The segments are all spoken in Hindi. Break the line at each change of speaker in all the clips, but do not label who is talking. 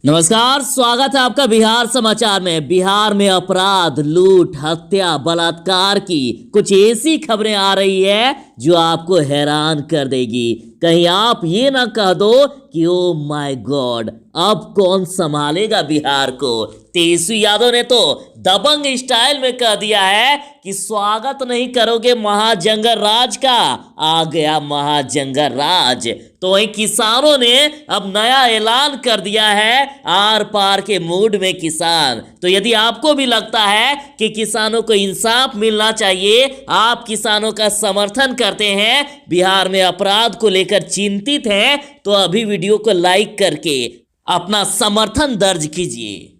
नमस्कार, स्वागत है आपका बिहार समाचार में। बिहार में अपराध, लूट, हत्या, बलात्कार की कुछ ऐसी खबरें आ रही है जो आपको हैरान कर देगी। कहीं आप ये ना कह दो कि ओ माय गॉड, अब कौन संभालेगा बिहार को। तेजस्वी यादव ने तो दबंग स्टाइल में कह दिया है कि स्वागत नहीं करोगे महाजंगल राज का, आ गया महाजंगल राज। तो वहीं किसानों ने अब नया ऐलान कर दिया है, आर पार के मूड में किसान। तो यदि आपको भी लगता है कि किसानों को इंसाफ मिलना चाहिए, आप किसानों का समर्थन करते हैं, बिहार में अपराध को लेकर चिंतित हैं, तो अभी वीडियो को लाइक करके अपना समर्थन दर्ज कीजिए।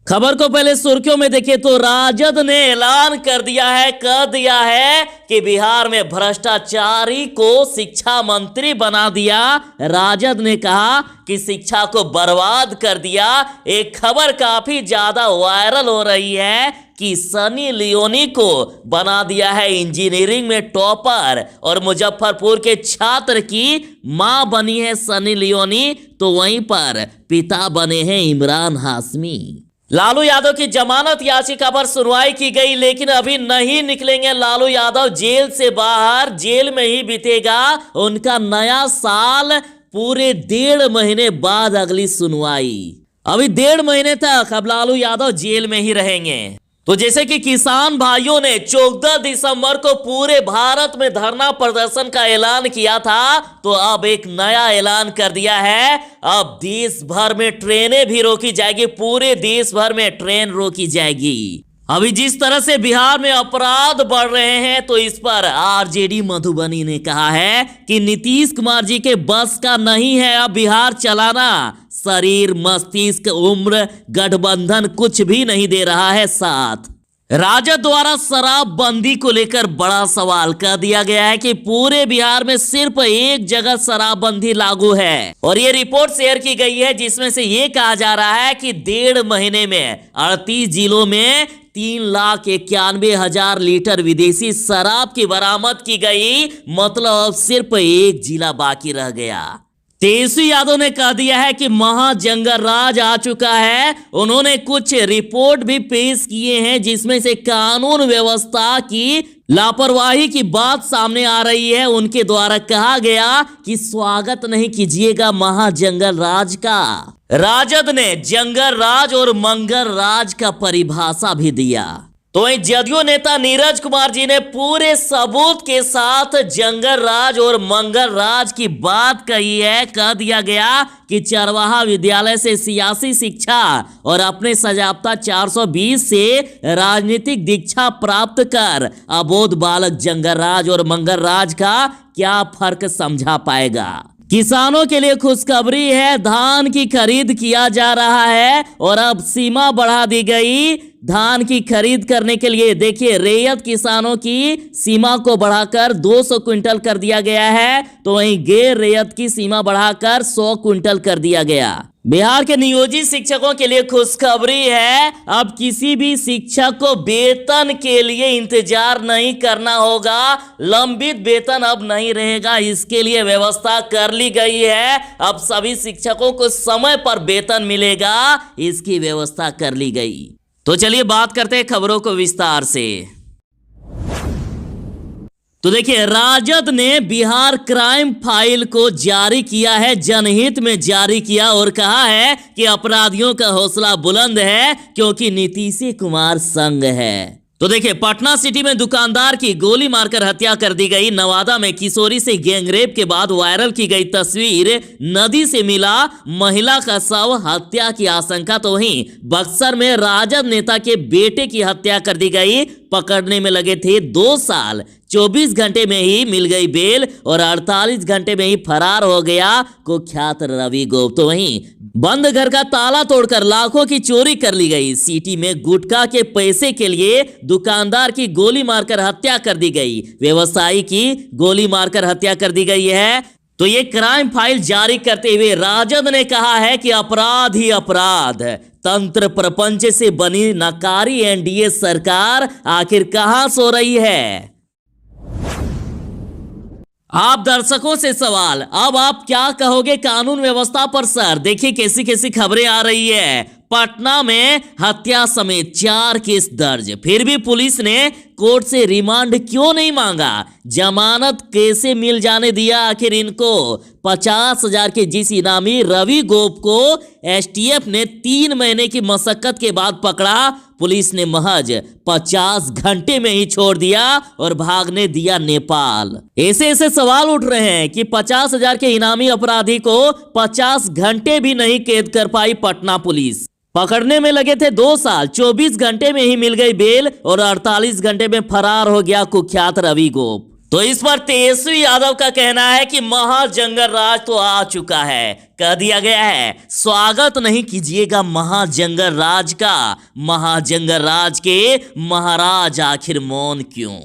खबर को पहले सुर्खियों में देखें तो राजद ने ऐलान कर दिया है, कह दिया है कि बिहार में भ्रष्टाचारी को शिक्षा मंत्री बना दिया। राजद ने कहा कि शिक्षा को बर्बाद कर दिया। एक खबर काफी ज्यादा वायरल हो रही है कि सनी लियोनी को बना दिया है इंजीनियरिंग में टॉपर, और मुजफ्फरपुर के छात्र की मां बनी है सनी लियोनी, तो वहीं पर पिता बने हैं इमरान हाशमी। लालू यादव की जमानत याचिका पर सुनवाई की गई, लेकिन अभी नहीं निकलेंगे लालू यादव जेल से बाहर, जेल में ही बीतेगा उनका नया साल। पूरे 1.5 महीने बाद अगली सुनवाई। अभी 1.5 महीने तक अब लालू यादव जेल में ही रहेंगे। तो जैसे कि किसान भाइयों ने 14 दिसंबर को पूरे भारत में धरना प्रदर्शन का ऐलान किया था, तो अब एक नया ऐलान कर दिया है। अब देश भर में ट्रेनें भी रोकी जाएगी, पूरे देश भर में ट्रेन रोकी जाएगी। अभी जिस तरह से बिहार में अपराध बढ़ रहे हैं, तो इस पर आरजेडी मधुबनी ने कहा है कि नीतीश कुमार जी के बस का नहीं है अब बिहार चलाना। शरीर, मस्तिष्क, उम्र, गठबंधन कुछ भी नहीं दे रहा है साथ। राजद द्वारा शराबबंदी को लेकर बड़ा सवाल कर दिया गया है कि पूरे बिहार में सिर्फ एक जगह शराबबंदी लागू है, और ये रिपोर्ट शेयर की गई है जिसमें से ये कहा जा रहा है कि 1.5 महीने में 38 जिलों में 3,91,000 लीटर विदेशी शराब की बरामद की गई। मतलब अब सिर्फ एक जिला बाकी रह गया। तेजस्वी यादव ने कह दिया है कि महाजंगल राज आ चुका है। उन्होंने कुछ रिपोर्ट भी पेश किए हैं जिसमें से कानून व्यवस्था की लापरवाही की बात सामने आ रही है। उनके द्वारा कहा गया कि स्वागत नहीं कीजिएगा महाजंगल राज का। राजद ने जंगल राज और मंगल राज का परिभाषा भी दिया। तो वहीं जदयू नेता नीरज कुमार जी ने पूरे सबूत के साथ जंगल राज और मंगल राज की बात कही है। कह दिया गया कि चरवाहा विद्यालय से सियासी शिक्षा और अपने सजाप्ता 420 से राजनीतिक दीक्षा प्राप्त कर अबोध बालक जंगल राज और मंगल राज का क्या फर्क समझा पाएगा। किसानों के लिए खुशखबरी है, धान की खरीद किया जा रहा है और अब सीमा बढ़ा दी गई धान की खरीद करने के लिए। देखिए, रैयत किसानों की सीमा को बढ़ाकर 200 क्विंटल कर दिया गया है, तो वहीं गैर रैयत की सीमा बढ़ाकर 100 क्विंटल कर दिया गया। बिहार के नियोजित शिक्षकों के लिए खुशखबरी है, अब किसी भी शिक्षक को वेतन के लिए इंतजार नहीं करना होगा। लंबित वेतन अब नहीं रहेगा, इसके लिए व्यवस्था कर ली गई है। अब सभी शिक्षकों को समय पर वेतन मिलेगा, इसकी व्यवस्था कर ली गई। तो चलिए बात करते हैं खबरों को विस्तार से। तो देखिए, राजद ने बिहार क्राइम फाइल को जारी किया है, जनहित में जारी किया, और कहा है कि अपराधियों का हौसला बुलंद है क्योंकि नीतीश कुमार संग है। तो देखिए, पटना सिटी में दुकानदार की गोली मारकर हत्या कर दी गई। नवादा में किशोरी से गैंगरेप के बाद वायरल की गई तस्वीर, नदी से मिला महिला का शव, हत्या की आशंका। तो वहीं बक्सर में राजद नेता के बेटे की हत्या कर दी गई। पकड़ने में लगे थे 2 साल, 24 घंटे में ही मिल गई बेल और 48 घंटे में ही फरार हो गया कुख्यात रवि गोप। तो वहीं बंद घर का ताला तोड़कर लाखों की चोरी कर ली गई। सिटी में गुटखा के पैसे के लिए दुकानदार की गोली मारकर हत्या कर दी गई। व्यवसायी की गोली मारकर हत्या कर दी गई है। तो ये क्राइम फाइल जारी करते हुए राजद ने कहा है कि अपराध ही अपराध, तंत्र प्रपंच से बनी नकारी एनडीए सरकार आखिर कहां सो रही है। आप दर्शकों से सवाल, अब आप क्या कहोगे कानून व्यवस्था पर सर? देखिए कैसी कैसी खबरें आ रही है। पटना में हत्या समेत 4 केस दर्ज, फिर भी पुलिस ने कोर्ट से रिमांड क्यों नहीं मांगा? जमानत कैसे मिल जाने दिया आखिर इनको? 50,000 के जिस इनामी रवि गोप को एसटीएफ ने 3 महीने की मशक्कत के बाद पकड़ा, पुलिस ने महज 50 घंटे में ही छोड़ दिया और भागने दिया नेपाल। ऐसे ऐसे सवाल उठ रहे हैं कि 50,000 के इनामी अपराधी को 50 घंटे भी नहीं कैद कर पाई पटना पुलिस। पकड़ने में लगे थे 2 साल, 24 घंटे में ही मिल गई बेल और 48 घंटे में फरार हो गया कुख्यात रवि गोप। तो इस पर तेजस्वी यादव का कहना है कि महाजंगल राज तो आ चुका है, कह दिया गया है स्वागत नहीं कीजिएगा महाजंगल राज का। महाजंगल राज के महाराज आखिर मौन क्यों?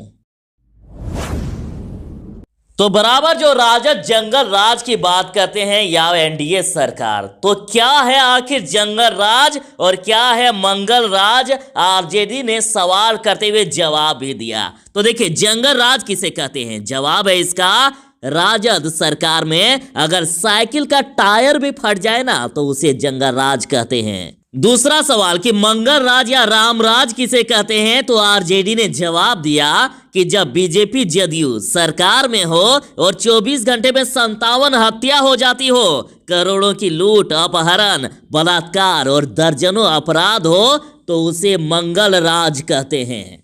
तो बराबर जो राजद जंगल राज की बात करते हैं या एनडीए सरकार, तो क्या है आखिर जंगल राज और क्या है मंगल राज? आरजेडी ने सवाल करते हुए जवाब भी दिया। तो देखिए जंगल राज किसे कहते हैं? जवाब है इसका, राजद सरकार में अगर साइकिल का टायर भी फट जाए ना तो उसे जंगल राज कहते हैं। दूसरा सवाल कि मंगल राज या राम राज किसे कहते हैं, तो आरजेडी ने जवाब दिया कि जब बीजेपी जदयू सरकार में हो और 24 घंटे में 57 हत्या हो जाती हो, करोड़ों की लूट, अपहरण, बलात्कार और दर्जनों अपराध हो, तो उसे मंगल राज कहते हैं।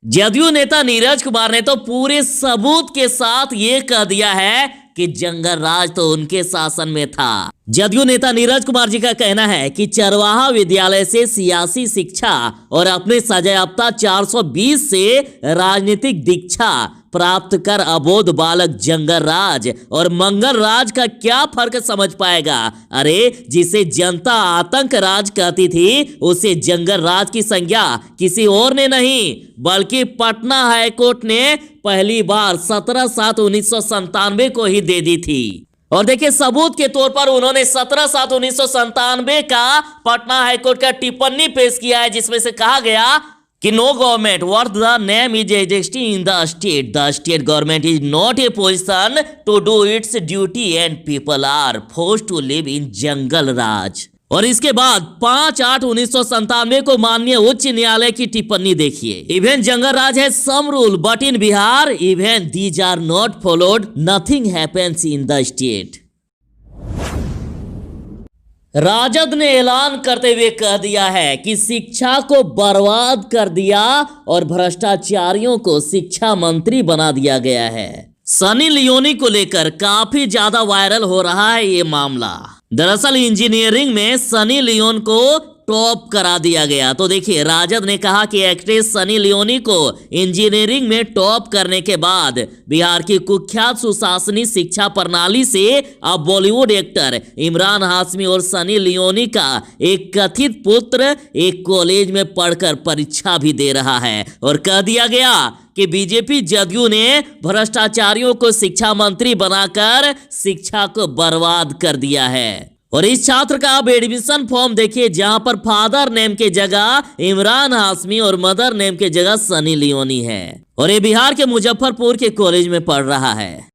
जदयू नेता नीरज कुमार ने तो पूरे सबूत के साथ ये कह दिया है कि जंगल राज तो उनके शासन में था। जदयू नेता नीरज कुमार जी का कहना है कि चरवाहा विद्यालय से सियासी शिक्षा और अपने सजायाफ्ता 420 से राजनीतिक दीक्षा प्राप्त कर अबोध बालक जंगल राज और मंगल राज का क्या फर्क समझ पाएगा? अरे जिसे जनता आतंक राज कहती थी, उसे जंगल राज की संज्ञा किसी और ने नहीं बल्कि पटना हाईकोर्ट ने पहली बार 17/7/1997 को ही दे दी थी। और देखिए सबूत के तौर पर उन्होंने 17/7/1997 का पटना हाईकोर्ट का टिप्पणी पेश किया है, जिसमें से कहा गया कि no government worth the name is existing in the state government is not a position to do its duty and people are forced to live in jungle raj. और इसके बाद 5/8/1997 को माननीय उच्च न्यायालय की टिप्पणी देखिए, इवन जंगल राज है some rule but in Bihar even these are not followed nothing happens in the state. राजद ने ऐलान करते हुए कह दिया है कि शिक्षा को बर्बाद कर दिया और भ्रष्टाचारियों को शिक्षा मंत्री बना दिया गया है। सनी लियोनी को लेकर काफी ज्यादा वायरल हो रहा है ये मामला। दरअसल इंजीनियरिंग में सनी लियोन को टॉप करा दिया गया। तो देखिए राजद ने कहा कि एक्ट्रेस सनी लियोनी को इंजीनियरिंग में टॉप करने के बाद बिहार की कुख्यात सुशासनी शिक्षा प्रणाली से अब बॉलीवुड एक्टर इमरान हाशमी और सनी लियोनी का एक कथित पुत्र एक कॉलेज में पढ़कर परीक्षा भी दे रहा है। और कह दिया गया कि बीजेपी जदयू ने भ्रष्टाचारियों को शिक्षा मंत्री बनाकर शिक्षा को बर्बाद कर दिया है। और इस छात्र का अब एडमिशन फॉर्म देखिए, जहां पर फादर नेम के जगह इमरान हाशमी और मदर नेम के जगह सनी लियोनी है। और ये बिहार के मुजफ्फरपुर के कॉलेज में पढ़ रहा है।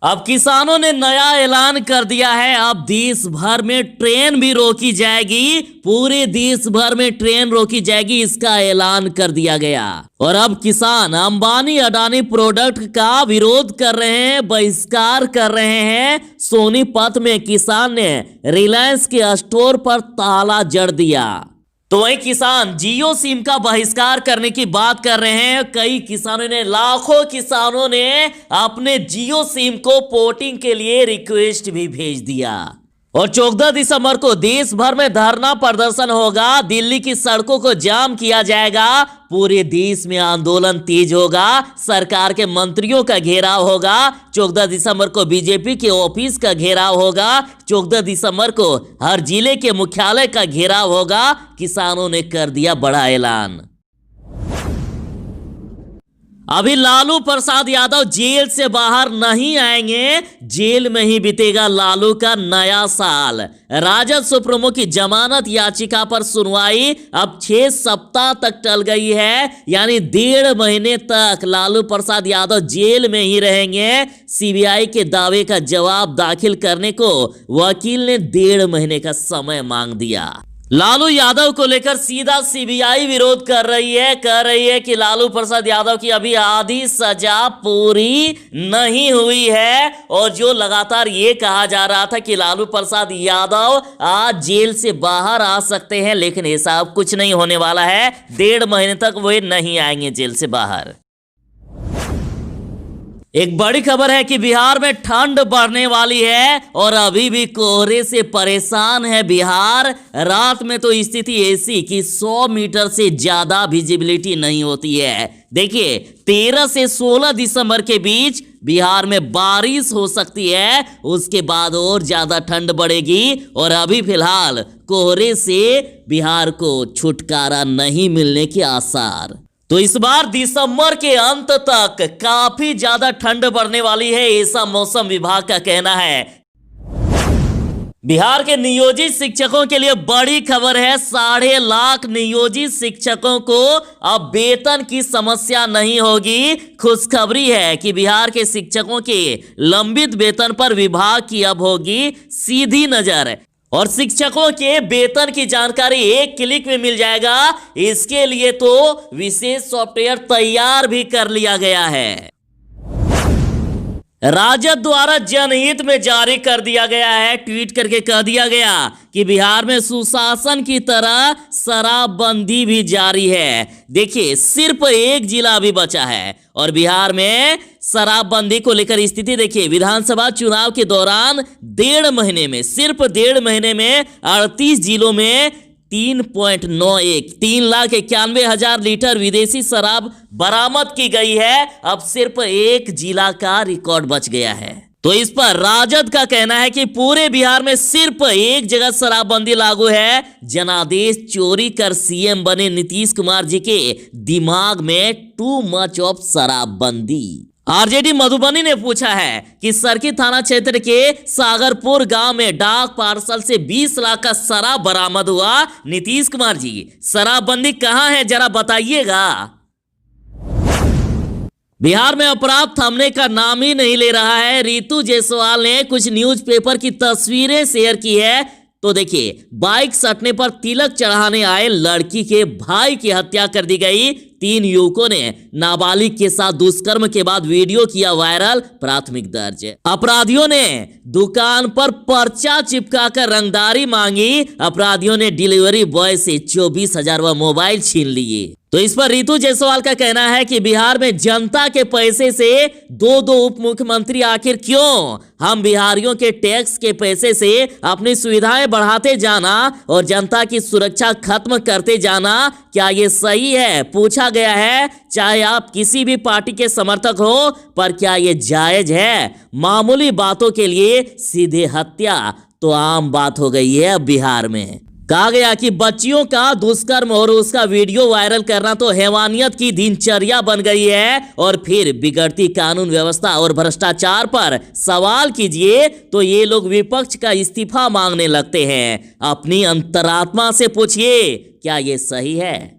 अब किसानों ने नया ऐलान कर दिया है, अब देश भर में ट्रेन भी रोकी जाएगी, पूरे देश भर में ट्रेन रोकी जाएगी, इसका ऐलान कर दिया गया। और अब किसान अंबानी अडानी प्रोडक्ट का विरोध कर रहे हैं, बहिष्कार कर रहे हैं। सोनीपत में किसान ने रिलायंस के स्टोर पर ताला जड़ दिया। तो वहीं किसान जियो सिम का बहिष्कार करने की बात कर रहे हैं। कई किसानों ने, लाखों किसानों ने अपने जियो सिम को पोर्टिंग के लिए रिक्वेस्ट भी भेज दिया। और 14 दिसंबर को देश भर में धरना प्रदर्शन होगा, दिल्ली की सड़कों को जाम किया जाएगा, पूरे देश में आंदोलन तेज होगा, सरकार के मंत्रियों का घेराव होगा। 14 दिसंबर को बीजेपी के ऑफिस का घेराव होगा, 14 दिसंबर को हर जिले के मुख्यालय का घेराव होगा। किसानों ने कर दिया बड़ा ऐलान। अभी लालू प्रसाद यादव जेल से बाहर नहीं आएंगे, जेल में ही बीतेगा लालू का नया साल। राजद सुप्रीमो की जमानत याचिका पर सुनवाई अब 6 सप्ताह तक टल गई है, यानी 1.5 महीने तक लालू प्रसाद यादव जेल में ही रहेंगे। सीबीआई के दावे का जवाब दाखिल करने को वकील ने 1.5 महीने का समय मांग दिया। लालू यादव को लेकर सीधा सीबीआई विरोध कर रही है, कह रही है कि लालू प्रसाद यादव की अभी आधी सजा पूरी नहीं हुई है। और जो लगातार ये कहा जा रहा था कि लालू प्रसाद यादव आज जेल से बाहर आ सकते हैं, लेकिन ऐसा अब कुछ नहीं होने वाला है। 1.5 महीने तक वे नहीं आएंगे जेल से बाहर। एक बड़ी खबर है कि बिहार में ठंड बढ़ने वाली है और अभी भी कोहरे से परेशान है बिहार। रात में तो स्थिति ऐसी कि 100 मीटर से ज्यादा विजिबिलिटी नहीं होती है। देखिए 13 से 16 दिसंबर के बीच बिहार में बारिश हो सकती है, उसके बाद और ज्यादा ठंड बढ़ेगी। और अभी फिलहाल कोहरे से बिहार को छुटकारा नहीं मिलने के आसार। तो इस बार दिसंबर के अंत तक काफी ज्यादा ठंड बढ़ने वाली है, ऐसा मौसम विभाग का कहना है। बिहार के नियोजित शिक्षकों के लिए बड़ी खबर है। 1.5 लाख नियोजित शिक्षकों को अब वेतन की समस्या नहीं होगी। खुशखबरी है कि बिहार के शिक्षकों के लंबित वेतन पर विभाग की अब होगी सीधी नजर और शिक्षकों के वेतन की जानकारी एक क्लिक में मिल जाएगा। इसके लिए तो विशेष सॉफ्टवेयर तैयार भी कर लिया गया है। राजद द्वारा जनहित में जारी कर दिया गया है, ट्वीट करके कह दिया गया कि बिहार में सुशासन की तरह शराबबंदी भी जारी है। देखिए सिर्फ एक जिला अभी बचा है और बिहार में शराबबंदी को लेकर स्थिति देखिए। विधानसभा चुनाव के दौरान 1.5 महीने में, सिर्फ 1.5 महीने में 38 जिलों में 3,91,00,000 लीटर विदेशी शराब बरामद की गई है। अब सिर्फ एक जिला का रिकॉर्ड बच गया है। तो इस पर राजद का कहना है कि पूरे बिहार में सिर्फ एक जगह शराबबंदी लागू है। जनादेश चोरी कर सीएम बने नीतीश कुमार जी के दिमाग में टू मच ऑफ शराबबंदी। आरजेडी मधुबनी ने पूछा है कि सरकी थाना क्षेत्र के सागरपुर गांव में डाक पार्सल से 20 लाख का शराब बरामद हुआ। नीतीश कुमार जी शराबबंदी कहां है जरा बताइएगा। बिहार में अपराध थमने का नाम ही नहीं ले रहा है। रितु जायसवाल ने कुछ न्यूज़पेपर की तस्वीरें शेयर की है। तो देखिए बाइक सटने पर तिलक चढ़ाने आए लड़की के भाई की हत्या कर दी गई। 3 युवकों ने नाबालिग के साथ दुष्कर्म के बाद वीडियो किया वायरल, प्राथमिक दर्ज। अपराधियों ने दुकान पर पर्चा चिपकाकर रंगदारी मांगी। अपराधियों ने डिलीवरी बॉय से 24,000 व मोबाइल छीन लिए। तो इस पर रितु जायसवाल का कहना है कि बिहार में जनता के पैसे से 2 उप मुख्यमंत्री आखिर क्यों? हम बिहारियों के टैक्स के पैसे से अपनी सुविधाएं बढ़ाते जाना और जनता की सुरक्षा खत्म करते जाना, क्या ये सही है? पूछा गया है चाहे आप किसी भी पार्टी के समर्थक हो, पर क्या ये जायज है? मामूली बातों के लिए सीधे हत्या तो आम बात हो गई है अब बिहार में। कहा गया कि बच्चियों का दुष्कर्म और उसका वीडियो वायरल करना तो हैवानियत की दिनचर्या बन गई है। और फिर बिगड़ती कानून व्यवस्था और भ्रष्टाचार पर सवाल कीजिए तो ये लोग विपक्ष का इस्तीफा मांगने लगते हैं। अपनी अंतरात्मा से पूछिए क्या ये सही है?